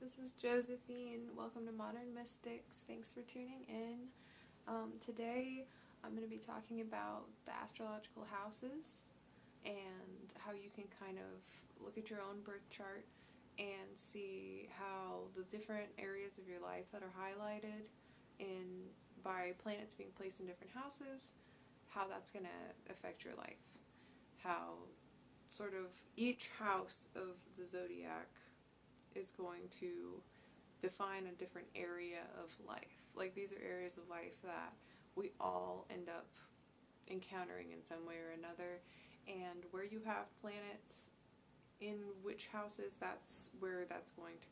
this is Josephine. Welcome to Modern Mystics. Thanks for tuning in. Today I'm going to be talking about the astrological houses and how you can kind of look at your own birth chart and see how the different areas of your life that are highlighted by planets being placed in different houses, how that's going to affect your life. How sort of each house of the Zodiac is going to define a different area of life. Like, these are areas of life that we all end up encountering in some way or another, and where you have planets in which houses, that's where that's going to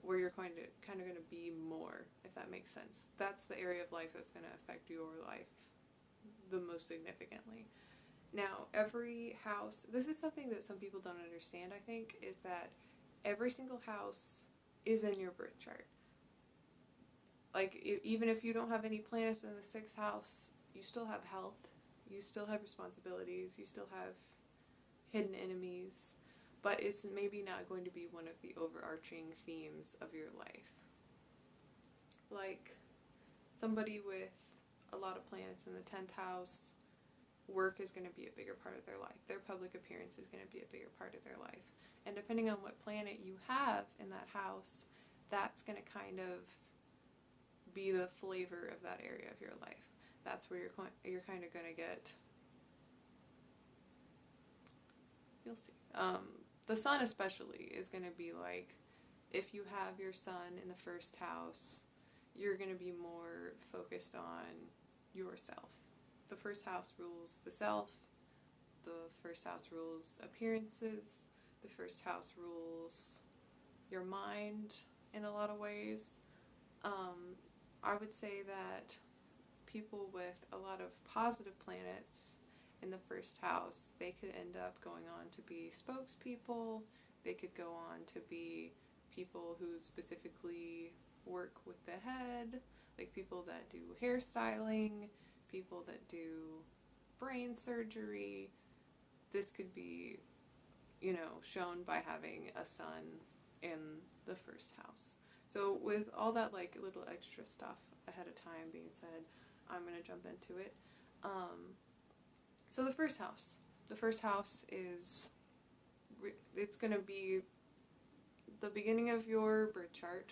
where you're going to be more, if that makes sense. That's the area of life that's going to affect your life the most significantly. Now, every house, this is something that some people don't understand, I think, is that every single house is in your birth chart. Like, even if you don't have any planets in the 6th house, you still have health, you still have responsibilities, you still have hidden enemies, but it's maybe not going to be one of the overarching themes of your life. Like, somebody with a lot of planets in the 10th house, work is going to be a bigger part of their life. Their public appearance is going to be a bigger part of their life. And depending on what planet you have in that house, that's going to kind of be the flavor of that area of your life. That's where you're kind of going to get, you'll see. The sun especially is going to be like, if you have your sun in the 1st house, you're going to be more focused on yourself. The 1st house rules the self, the 1st house rules appearances, the 1st house rules your mind in a lot of ways. I would say that people with a lot of positive planets in the 1st house, they could end up going on to be spokespeople, they could go on to be people who specifically work with the head, like people that do hairstyling, people that do brain surgery. This could be, shown by having a sun in the 1st house. So with all that like little extra stuff ahead of time being said, I'm going to jump into it. So the 1st house. The 1st house is, it's going to be the beginning of your birth chart.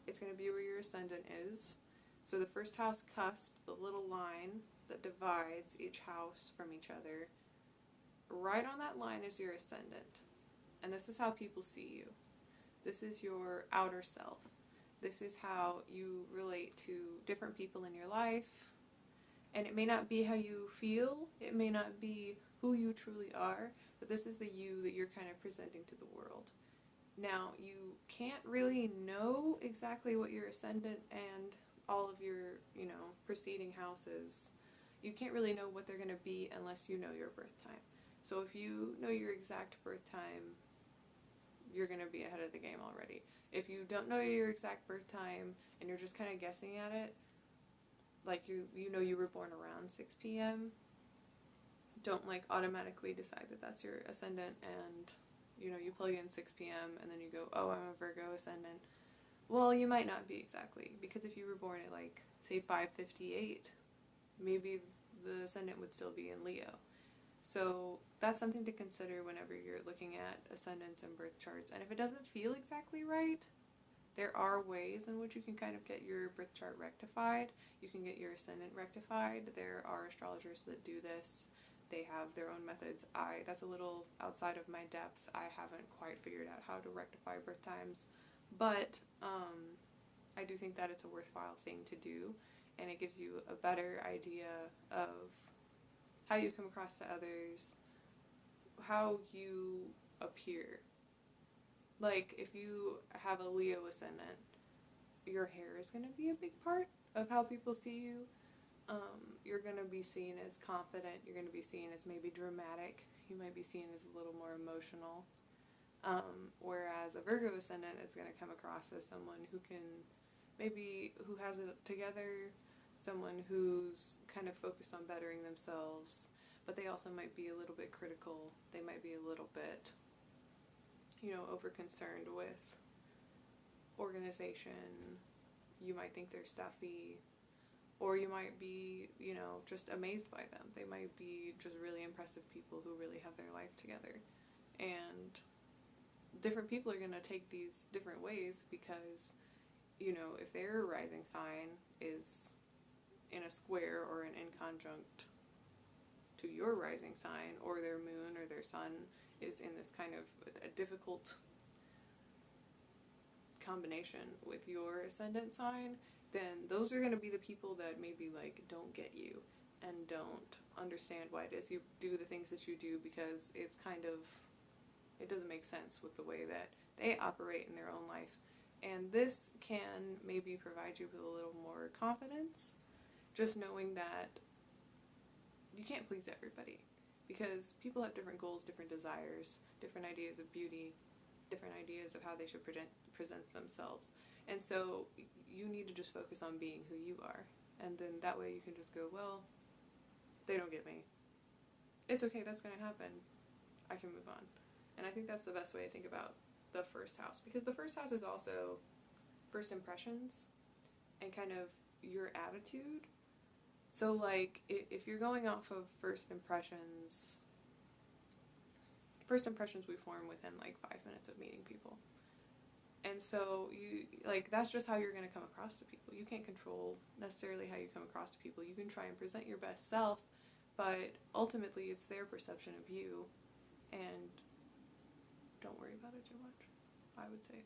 It's going to be where your ascendant is. So the 1st house cusp, the little line that divides each house from each other, right on that line is your ascendant. And this is how people see you. This is your outer self. This is how you relate to different people in your life. And it may not be how you feel, it may not be who you truly are, but this is the you that you're kind of presenting to the world. Now, you can't really know exactly what your ascendant and all of your, preceding houses, you can't really know what they're going to be unless you know your birth time. So if you know your exact birth time, you're going to be ahead of the game already. If you don't know your exact birth time and you're just kind of guessing at it, like you were born around 6 p.m., don't like automatically decide that that's your ascendant and you plug in 6 p.m. and then you go, oh, I'm a Virgo ascendant. Well, you might not be exactly, because if you were born at like, say 5:58, maybe the ascendant would still be in Leo. So that's something to consider whenever you're looking at ascendants and birth charts. And if it doesn't feel exactly right, there are ways in which you can kind of get your birth chart rectified. You can get your ascendant rectified. There are astrologers that do this. They have their own methods. That's a little outside of my depth. I haven't quite figured out how to rectify birth times. But I do think that it's a worthwhile thing to do, and it gives you a better idea of how you come across to others, how you appear. Like, if you have a Leo ascendant, your hair is going to be a big part of how people see you. You're going to be seen as confident, you're going to be seen as maybe dramatic, you might be seen as a little more emotional. Whereas a Virgo ascendant is going to come across as someone who has it together, someone who's kind of focused on bettering themselves, but they also might be a little bit critical. They might be a little bit, over concerned with organization. You might think they're stuffy, or you might be, just amazed by them. They might be just really impressive people who really have their life together. And different people are going to take these different ways because, if their rising sign is in a square or an inconjunct to your rising sign, or their moon or their sun is in this kind of a difficult combination with your ascendant sign, then those are going to be the people that maybe don't get you and don't understand why it is you do the things that you do, because it doesn't make sense with the way that they operate in their own life. And this can maybe provide you with a little more confidence, just knowing that you can't please everybody, because people have different goals, different desires, different ideas of beauty, different ideas of how they should present themselves. And so you need to just focus on being who you are. And then that way you can just go, well, they don't get me. It's okay, that's going to happen. I can move on. And I think that's the best way to think about the first house, because the first house is also first impressions and kind of your attitude. So if you're going off of first impressions we form within 5 minutes of meeting people. And so that's just how you're going to come across to people. You can't control necessarily how you come across to people. You can try and present your best self, but ultimately it's their perception of you, and don't worry about it too much, I would say.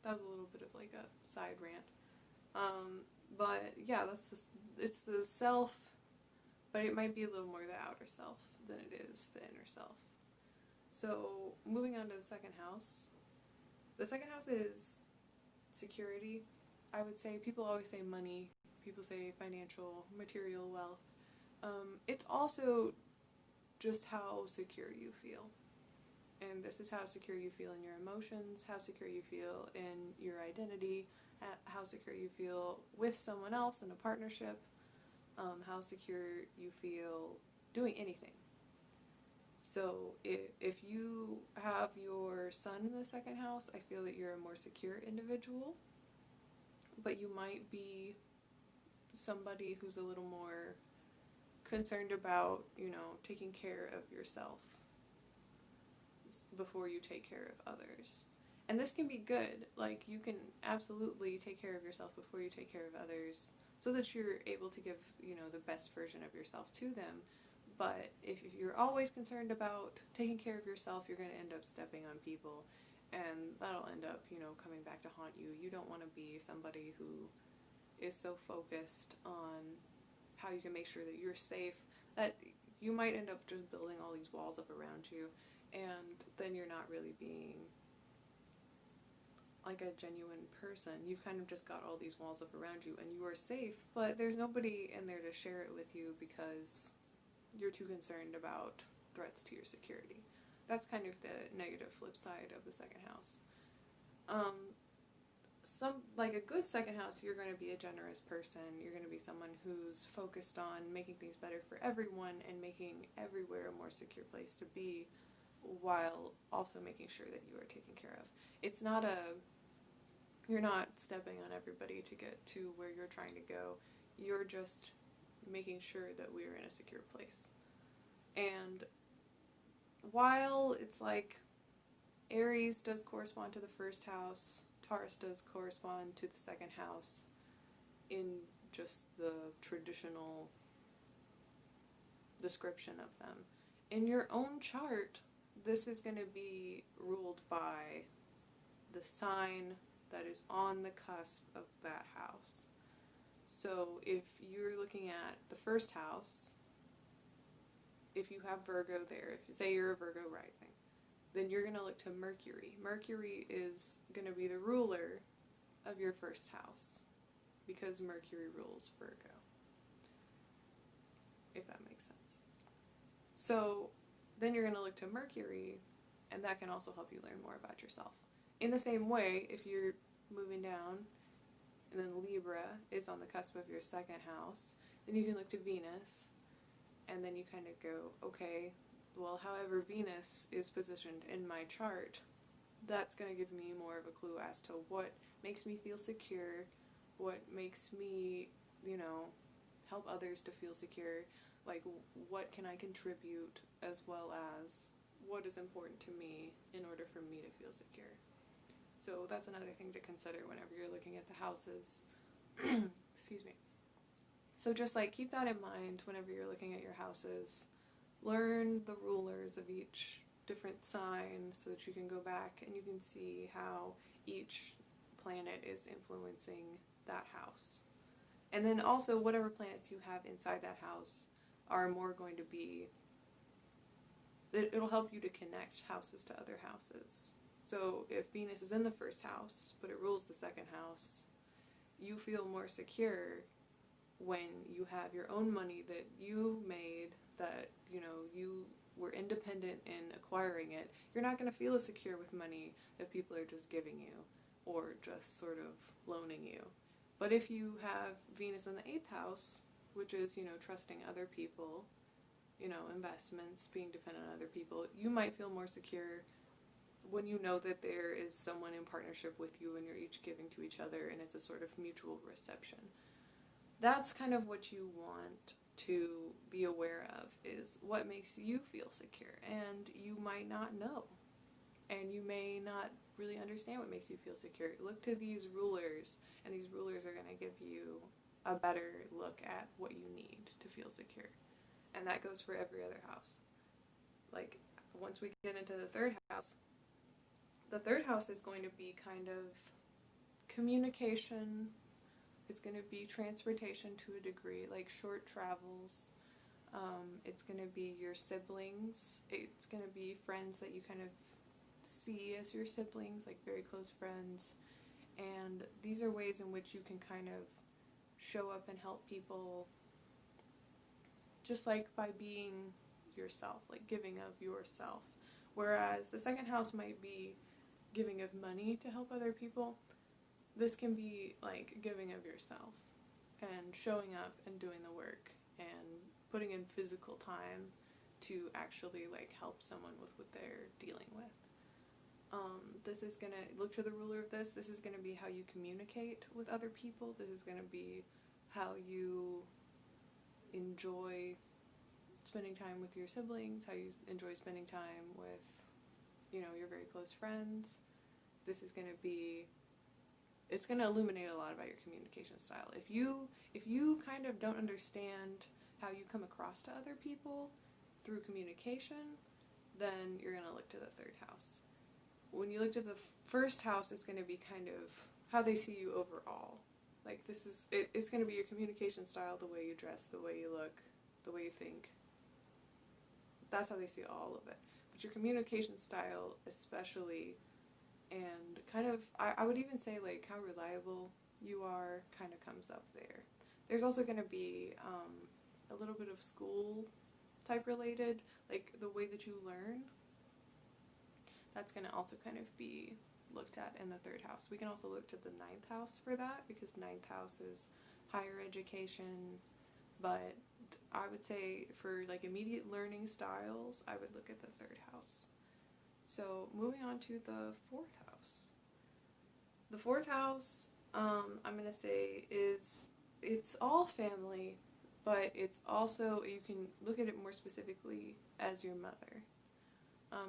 That was a little bit of a side rant. But yeah, it's the self, but it might be a little more the outer self than it is the inner self. So moving on to the second house. The second house is security. I would say people always say money. People say financial, material wealth. It's also just how secure you feel. And this is how secure you feel in your emotions, how secure you feel in your identity, how secure you feel with someone else in a partnership, how secure you feel doing anything. So if you have your sun in the second house, I feel that you're a more secure individual, but you might be somebody who's a little more concerned about, taking care of yourself before you take care of others. And this can be good. You can absolutely take care of yourself before you take care of others, so that you're able to give, the best version of yourself to them. But if you're always concerned about taking care of yourself, you're going to end up stepping on people, and that'll end up, coming back to haunt you. You don't want to be somebody who is so focused on how you can make sure that you're safe that you might end up just building all these walls up around you, and then you're not really being a genuine person. You've kind of just got all these walls up around you, and you are safe, but there's nobody in there to share it with you because you're too concerned about threats to your security. That's kind of the negative flip side of the second house. A good second house, you're going to be a generous person. You're going to be someone who's focused on making things better for everyone and making everywhere a more secure place to be, while also making sure that you are taken care of. It's not you're not stepping on everybody to get to where you're trying to go. You're just making sure that we're in a secure place. And while it's Aries does correspond to the first house, Taurus does correspond to the second house in just the traditional description of them. In your own chart, this is going to be ruled by the sign that is on the cusp of that house. So if you're looking at the first house, if you have Virgo there, if you say you're a Virgo rising, then you're going to look to Mercury. Mercury is going to be the ruler of your first house, because Mercury rules Virgo, if that makes sense. So then you're going to look to Mercury, and that can also help you learn more about yourself. In the same way, if you're moving down, and then Libra is on the cusp of your second house, then you can look to Venus, and then you kind of go, okay, well, however Venus is positioned in my chart, that's going to give me more of a clue as to what makes me feel secure, what makes me, help others to feel secure, like what can I contribute, as well as what is important to me in order for me to feel secure. So that's another thing to consider whenever you're looking at the houses. Excuse me. So just like keep that in mind whenever you're looking at your houses. Learn the rulers of each different sign so that you can go back and you can see how each planet is influencing that house. And then also whatever planets you have inside that house are more going to be, it'll help you to connect houses to other houses. So if Venus is in the first house, but it rules the second house, you feel more secure when you have your own money that you made, that, you were independent in acquiring it. You're not going to feel as secure with money that people are just giving you or just sort of loaning you. But if you have Venus in the 8th house, which is, trusting other people, investments, being dependent on other people, you might feel more secure when you know that there is someone in partnership with you and you're each giving to each other and it's a sort of mutual reception. That's kind of what you want to be aware of, is what makes you feel secure. And you might not know, and you may not really understand what makes you feel secure. Look to these rulers, and these rulers are going to give you a better look at what you need to feel secure. And that goes for every other house. Like, once we get into the 3rd house, the 3rd house is going to be kind of communication. It's going to be transportation to a degree, like short travels. It's going to be your siblings. It's going to be friends that you kind of see as your siblings, like very close friends. And these are ways in which you can kind of show up and help people, just like by being yourself, like giving of yourself. Whereas the 2nd house might be giving of money to help other people. This can be like giving of yourself and showing up and doing the work and putting in physical time to actually like help someone with what they're dealing with. This is going to look to the ruler of this. This is going to be how you communicate with other people. This is going to be how you enjoy spending time with your siblings, how you enjoy spending time with, your very close friends. This is going to be, it's going to illuminate a lot about your communication style. If you kind of don't understand how you come across to other people through communication, then you're going to look to the 3rd house. When you look to the 1st house, it's going to be kind of how they see you overall. Like, it's going to be your communication style, the way you dress, the way you look, the way you think. That's how they see all of it. But your communication style especially, and kind of, I would even say like how reliable you are, kind of comes up there. There's also going to be a little bit of school type related, like the way that you learn. That's going to also kind of be looked at in the 3rd house. We can also look to the 9th house for that, because 9th house is higher education, but I would say for like immediate learning styles, I would look at the 3rd house. So moving on to the 4th house. The 4th house, I'm going to say it's all family, but it's also, you can look at it more specifically as your mother.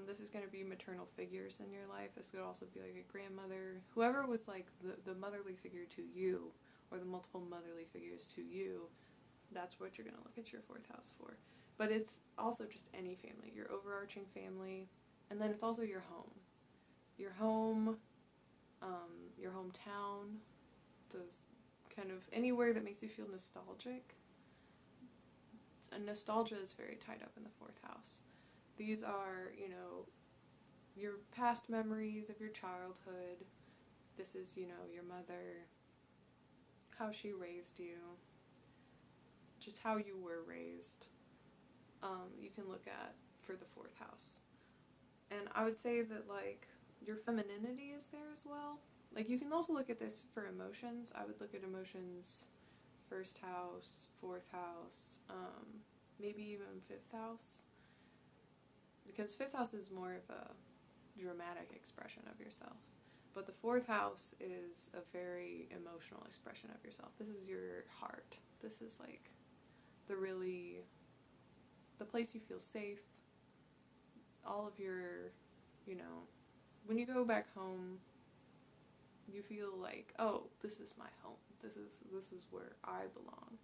This is going to be maternal figures in your life. This could also be like a grandmother, whoever was like the motherly figure to you, or the multiple motherly figures to you. That's what you're going to look at your 4th house for. But it's also just any family, your overarching family, and then it's also your home. Your home, your hometown, those kind of anywhere that makes you feel nostalgic. And nostalgia is very tied up in the 4th house. These are, your past memories of your childhood. This is, your mother, how she raised you, just how you were raised. You can look at for the 4th house. And I would say that, like, your femininity is there as well. Like, you can also look at this for emotions. I would look at emotions 1st house, 4th house, maybe even 5th house. Because 5th house is more of dramatic expression of yourself. But the fourth house is a very emotional expression of yourself. This is your heart. This is like the place you feel safe. All of your, when you go back home, you feel like, oh, this is my home. This is where I belong.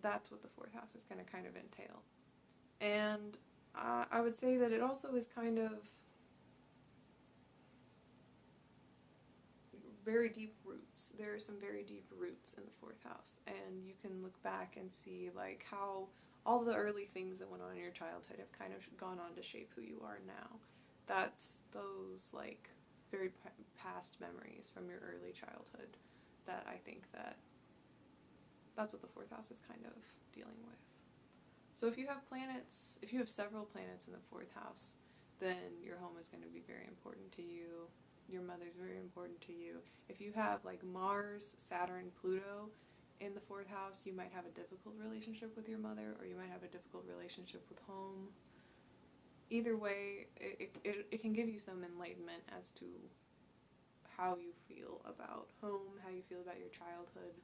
That's what the fourth house is going to kind of entail. And I would say that it also is kind of very deep roots. There are some very deep roots in the fourth house, and you can look back and see like how all the early things that went on in your childhood have kind of gone on to shape who you are now. That's those like very past memories from your early childhood that I think that's what the fourth house is kind of dealing with. So if you have several planets in the fourth house, then your home is going to be very important to you. Your mother's very important to you. If you have like Mars, Saturn, Pluto in the fourth house, you might have a difficult relationship with your mother, or you might have a difficult relationship with home. Either way, it can give you some enlightenment as to how you feel about home, how you feel about your childhood,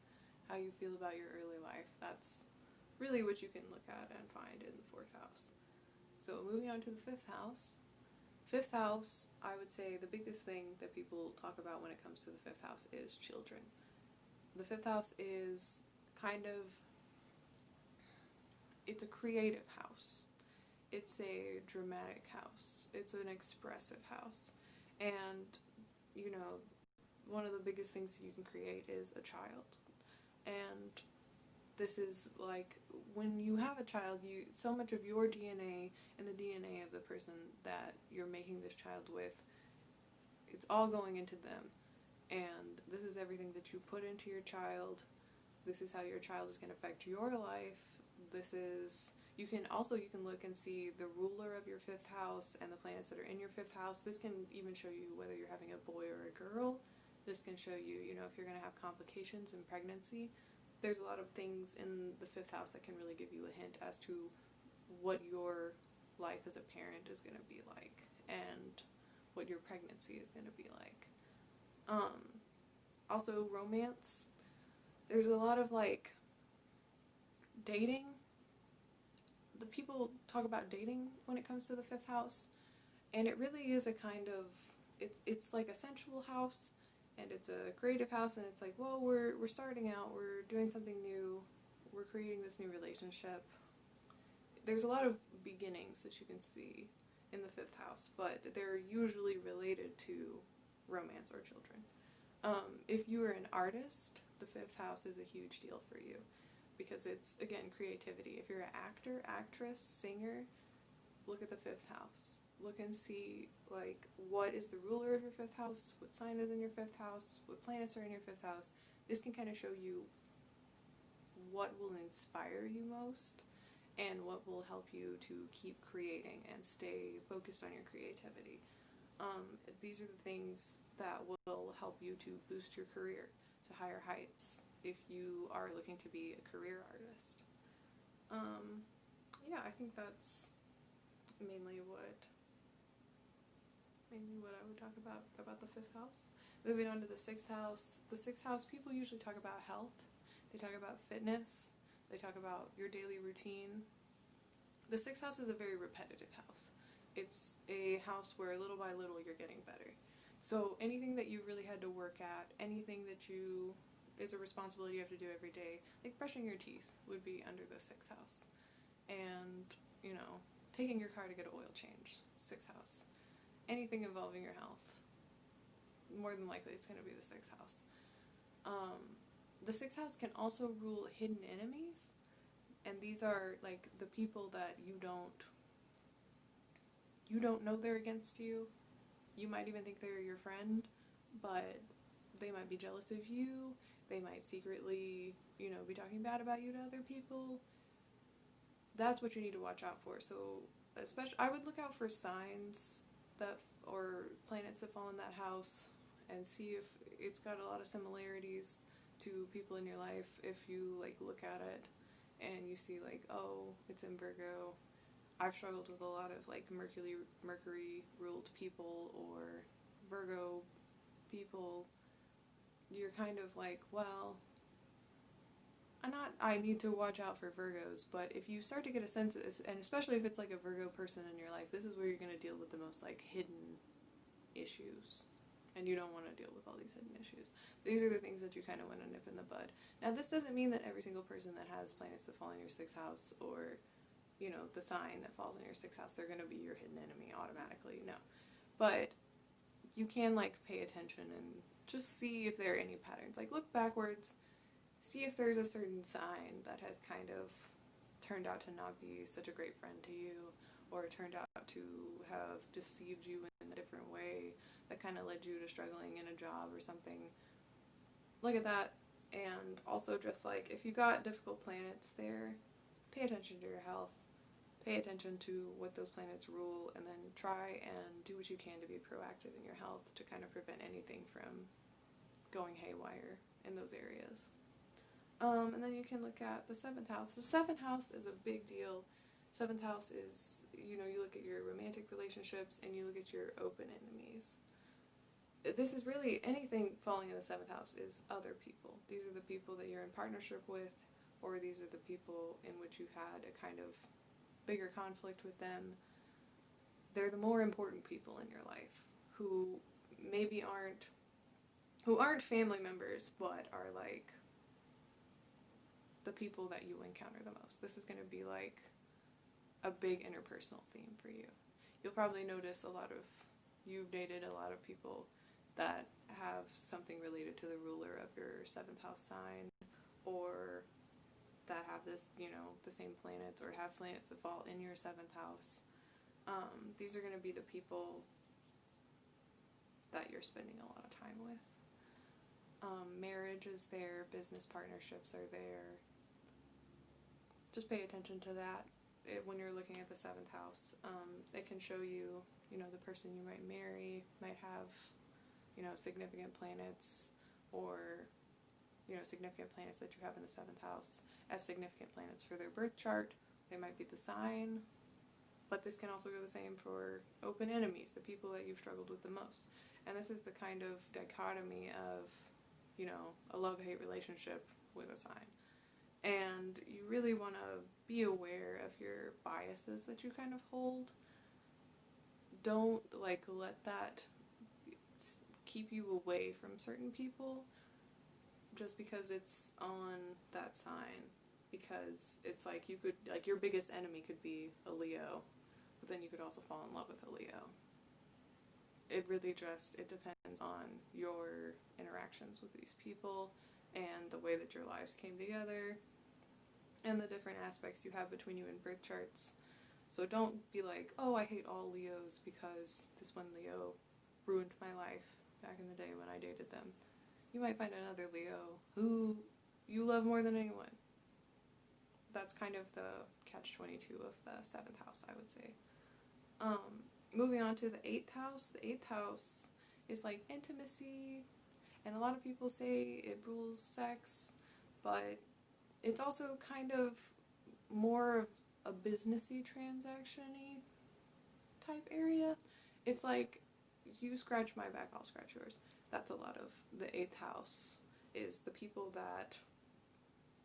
how you feel about your early life. That's really what you can look at and find in the fourth house. So moving on to the fifth house. Fifth house, I would say the biggest thing that people talk about when it comes to the fifth house is children. The fifth house is it's a creative house. It's a dramatic house. It's an expressive house. And, one of the biggest things that you can create is a child. And this is like, when you have a child, so much of your DNA and the DNA of the person that you're making this child with, it's all going into them. And this is everything that you put into your child. This is how your child is going to affect your life. You can look and see the ruler of your fifth house and the planets that are in your fifth house. This can even show you whether you're having a boy or a girl. This can show you, if you're going to have complications in pregnancy. There's a lot of things in the fifth house that can really give you a hint as to what your life as a parent is going to be like and what your pregnancy is going to be like. Also, romance. There's a lot of like dating. The people talk about dating when it comes to the fifth house, and it really is a kind of, it's like a sensual house, and it's a creative house, and it's like, well, we're starting out, we're doing something new, we're creating this new relationship. There's a lot of beginnings that you can see in the fifth house, but they're usually related to romance or children. If you are an artist, the fifth house is a huge deal for you, because it's, again, creativity. If you're an actor, actress, singer, look at the fifth house. Look and see, like, what is the ruler of your fifth house, what sign is in your fifth house, what planets are in your fifth house. This can kind of show you what will inspire you most and what will help you to keep creating and stay focused on your creativity. These are the things that will help you to boost your career to higher heights if you are looking to be a career artist. Yeah, I think that's mainly what I would talk about the fifth house. Moving on to the sixth house. The sixth house, people usually talk about health. They talk about fitness. They talk about your daily routine. The sixth house is a very repetitive house. It's a house where little by little you're getting better. So anything that you really had to work at, anything that it's a responsibility you have to do every day, like brushing your teeth would be under the sixth house. And, taking your car to get an oil change, sixth house. Anything involving your health, more than likely it's going to be the sixth house. The sixth house can also rule hidden enemies, and these are like the people that you don't know they're against you. You might even think they're your friend, but they might be jealous of you. They might secretly, be talking bad about you to other people. That's what you need to watch out for. So, I would look out for signs or planets that fall in that house and see if it's got a lot of similarities to people in your life. If you look at it and you see oh, it's in Virgo, I've struggled with a lot of like Mercury ruled people or Virgo people. You're kind of like, well, I need to watch out for Virgos, but if you start to get a sense of this, and especially if it's like a Virgo person in your life, this is where you're going to deal with the most like hidden issues. And you don't want to deal with all these hidden issues. These are the things that you kind of want to nip in the bud. Now, this doesn't mean that every single person that has planets that fall in your 6th house, or, you know, the sign that falls in your 6th house, they're going to be your hidden enemy automatically. No. But you can, like, pay attention and just see if there are any patterns. Like, look backwards, see if there's a certain sign that has kind of turned out to not be such a great friend to you, or turned out to have deceived you in a different way that kind of led you to struggling in a job or something. Look at that. And also, just like, if you got difficult planets there, pay attention to your health, pay attention to what those planets rule, and then try and do what you can to be proactive in your health to kind of prevent anything from going haywire in those areas. And then you can look at the 7th house. The 7th house is a big deal. 7th house is, you know, you look at your romantic relationships and you look at your open enemies. This is really, anything falling in the 7th house is other people. These are the people that you're in partnership with, or these are the people in which you've had a kind of bigger conflict with them. They're the more important people in your life, who maybe aren't family members, but are like the people that you encounter the most. This is going to be like a big interpersonal theme for you. You'll probably notice you've dated a lot of people that have something related to the ruler of your 7th house sign, or that have this, you know, the same planets, or have planets that fall in your 7th house. These are going to be the people that you're spending a lot of time with. Marriage is there, business partnerships are there. Just pay attention to that when you're looking at the 7th house. It can show you, you know, the person you might marry might have, you know, significant planets, or, you know, significant planets that you have in the 7th house as significant planets for their birth chart. They might be the sign, but this can also go the same for open enemies, the people that you've struggled with the most. And this is the kind of dichotomy of, you know, a love-hate relationship with a sign. And you really want to be aware of your biases that you kind of hold. Don't, like, let that keep you away from certain people just because it's on that sign. Because it's like, you could, like, your biggest enemy could be a Leo, but then you could also fall in love with a Leo. It really just, it depends on your interactions with these people and the way that your lives came together and the different aspects you have between you in birth charts. So don't be like, oh, I hate all Leos because this one Leo ruined my life back in the day when I dated them. You might find another Leo who you love more than anyone. That's kind of the catch-22 of the 7th house, I would say. Moving on to the 8th house. The 8th house is like intimacy, and a lot of people say it rules sex, but it's also kind of more of a businessy, transaction-y type area. It's like, you scratch my back, I'll scratch yours. That's a lot of the 8th house, is the people that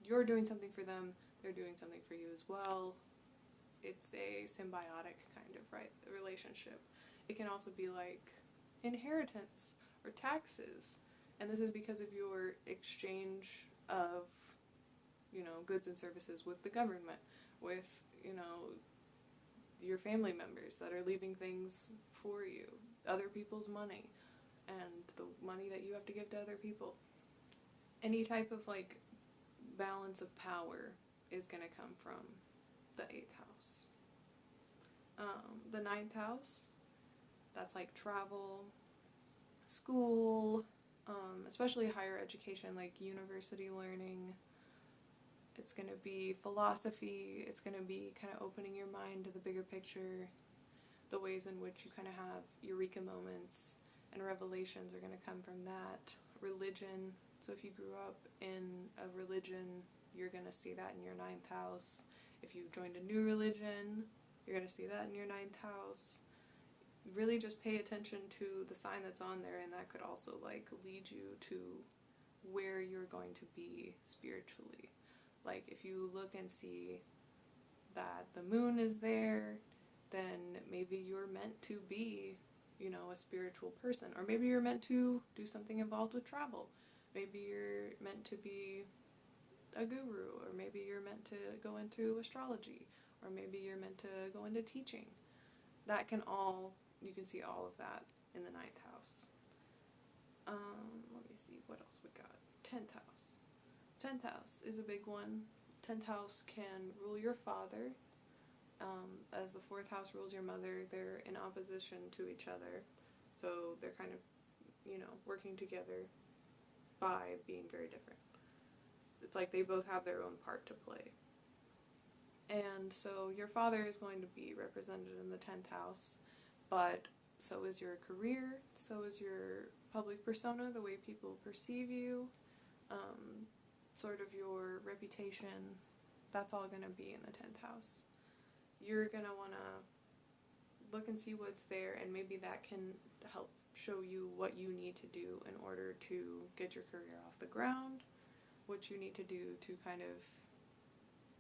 you're doing something for them, they're doing something for you as well. It's a symbiotic kind of relationship. It can also be like inheritance or taxes, and this is because of your exchange of, you know, goods and services with the government, with, you know, your family members that are leaving things for you, other people's money, and the money that you have to give to other people. Any type of like balance of power is going to come from the 8th house. The 9th house, that's like travel, school, especially higher education, like university learning. It's going to be philosophy. It's going to be kind of opening your mind to the bigger picture. The ways in which you kind of have eureka moments and revelations are going to come from that. Religion. So if you grew up in a religion, you're going to see that in your 9th house. If you joined a new religion, You're going to see that in your 9th house. Really just pay attention to the sign that's on there, and that could also like lead you to where you're going to be spiritually. Like if you look and see that the moon is there, then maybe you're meant to be, you know, a spiritual person. Or maybe you're meant to do something involved with travel. Maybe you're meant to be a guru, or maybe you're meant to go into astrology, or maybe you're meant to go into teaching. That can all, you can see all of that in the 9th house. Let me see what else we got. 10th house. 10th house is a big one. 10th house can rule your father. As the 4th house rules your mother, they're in opposition to each other. So they're kind of, you know, working together by being very different. It's like they both have their own part to play. And so your father is going to be represented in the 10th house, but so is your career, so is your public persona, the way people perceive you, sort of your reputation. That's all going to be in the 10th house. You're going to want to look and see what's there, and maybe that can help show you what you need to do in order to get your career off the ground, what you need to do to kind of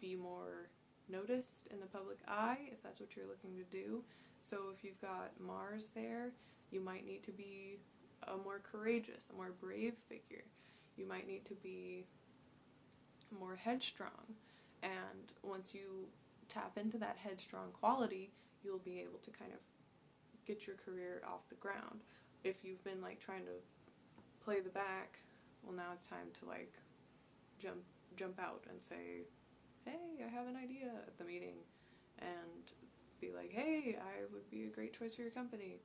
be more noticed in the public eye, if that's what you're looking to do. So if you've got Mars there, you might need to be a more courageous, a more brave figure. You might need to be more headstrong. And once you tap into that headstrong quality, you'll be able to kind of get your career off the ground. If you've been like trying to play the back, well, now it's time to like jump out and say, hey, I have an idea at the meeting, and be like, hey, I would be a great choice for your company.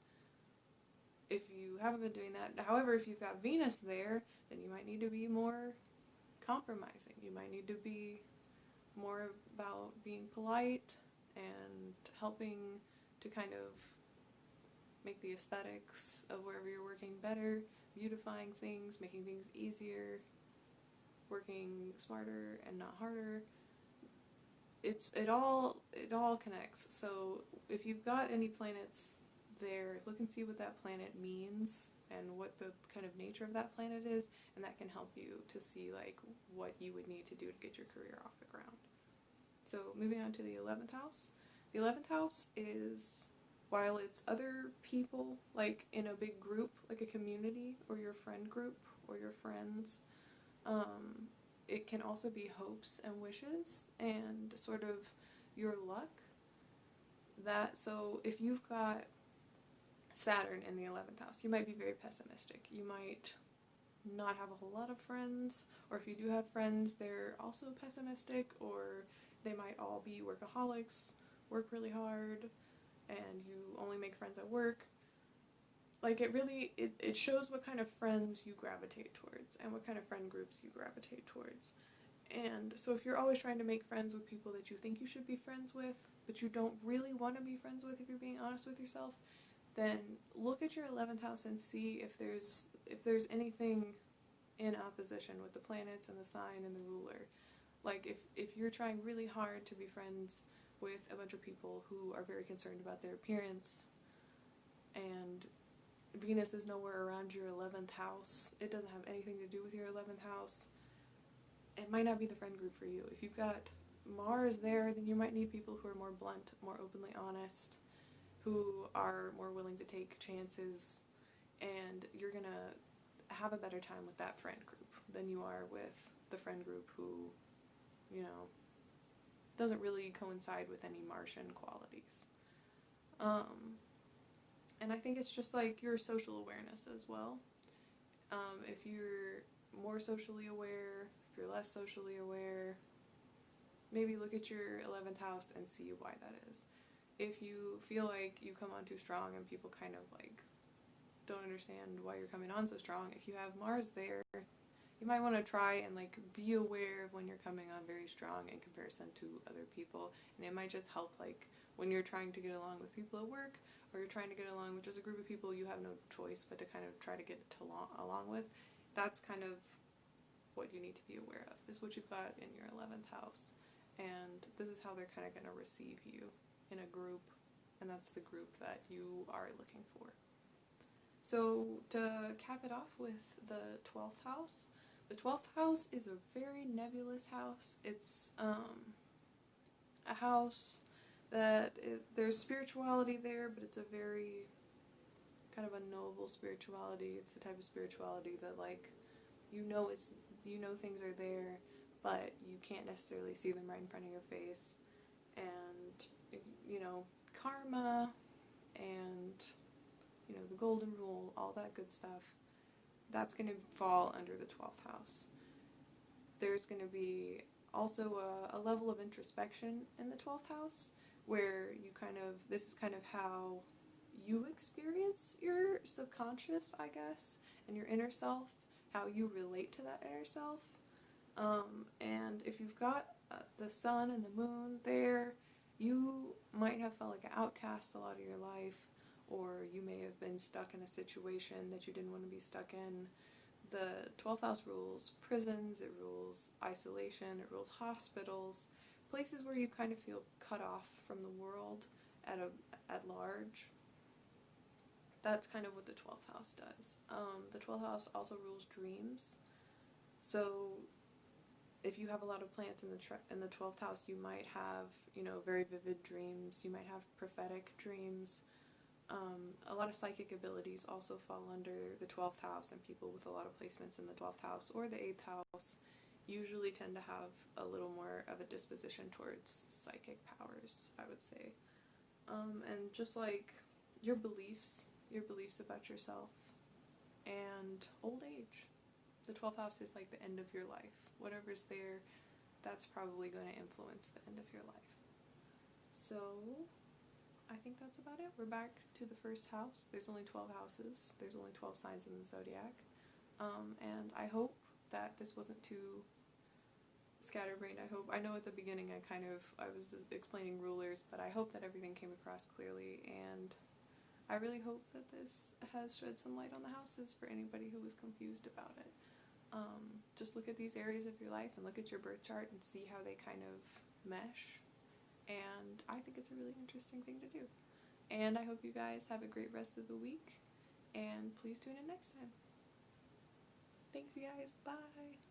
If you haven't been doing that, however, if you've got Venus there, then you might need to be more compromising. You might need to be more about being polite and helping to kind of make the aesthetics of wherever you're working better, beautifying things, making things easier, working smarter and not harder. It all connects. So if you've got any planets there, look and see what that planet means and what the kind of nature of that planet is, and that can help you to see like what you would need to do to get your career off the ground. So moving on to the 11th house. The 11th house is, while it's other people, like in a big group, like a community, or your friend group, or your friends, it can also be hopes and wishes and sort of your luck. So if you've got Saturn in the 11th house, you might be very pessimistic. You might not have a whole lot of friends, or if you do have friends, they're also pessimistic, or they might all be workaholics, work really hard, and you only make friends at work. Like it shows what kind of friends you gravitate towards and what kind of friend groups you gravitate towards. And so if you're always trying to make friends with people that you think you should be friends with, but you don't really want to be friends with, if you're being honest with yourself, then look at your 11th house and see if there's anything in opposition with the planets and the sign and the ruler. Like if you're trying really hard to be friends with a bunch of people who are very concerned about their appearance, and Venus is nowhere around your 11th house, it doesn't have anything to do with your 11th house, it might not be the friend group for you. If you've got Mars there, then you might need people who are more blunt, more openly honest, who are more willing to take chances, and you're gonna have a better time with that friend group than you are with the friend group who, you know, doesn't really coincide with any Martian qualities. And I think it's just like your social awareness as well. If you're more socially aware, if you're less socially aware, maybe look at your 11th house and see why that is. If you feel like you come on too strong and people kind of like don't understand why you're coming on so strong, if you have Mars there, you might want to try and like be aware of when you're coming on very strong in comparison to other people, and it might just help like when you're trying to get along with people at work, or you're trying to get along with just a group of people you have no choice but to kind of try to get along with. That's kind of what you need to be aware of, is what you've got in your 11th house, and this is how they're kind of going to receive you in a group, and that's the group that you are looking for. So to cap it off with the 12th house, the 12th house is a very nebulous house. It's a house that there's spirituality there, but it's a very kind of a noble spirituality. It's the type of spirituality that, like, you know things are there, but you can't necessarily see them right in front of your face. And karma and the golden rule, all that good stuff, that's going to fall under the 12th house. There's going to be also a level of introspection in the 12th house, where this is kind of how you experience your subconscious, I guess, and your inner self, how you relate to that inner self. And if you've got the sun and the moon there, you might have felt like an outcast a lot of your life, or you may have been stuck in a situation that you didn't want to be stuck in. The 12th house rules prisons, it rules isolation, it rules hospitals, places where you kind of feel cut off from the world at large. That's kind of what the 12th house does. The 12th house also rules dreams. So if you have a lot of planets in the 12th house, you might have, very vivid dreams. You might have prophetic dreams. A lot of psychic abilities also fall under the 12th house, and people with a lot of placements in the 12th house or the 8th house usually tend to have a little more of a disposition towards psychic powers, I would say. And just like your beliefs about yourself, and old age. The 12th house is like the end of your life. Whatever's there, that's probably going to influence the end of your life. So I think that's about it. We're back to the first house. There's only 12 houses. There's only 12 signs in the zodiac. And I hope that this wasn't too scatterbrained. I know at the beginning I was just explaining rulers, but I hope that everything came across clearly, and I really hope that this has shed some light on the houses for anybody who was confused about it. Just look at these areas of your life and look at your birth chart and see how they kind of mesh. And I think it's a really interesting thing to do. And I hope you guys have a great rest of the week. And please tune in next time. Thanks, you guys. Bye.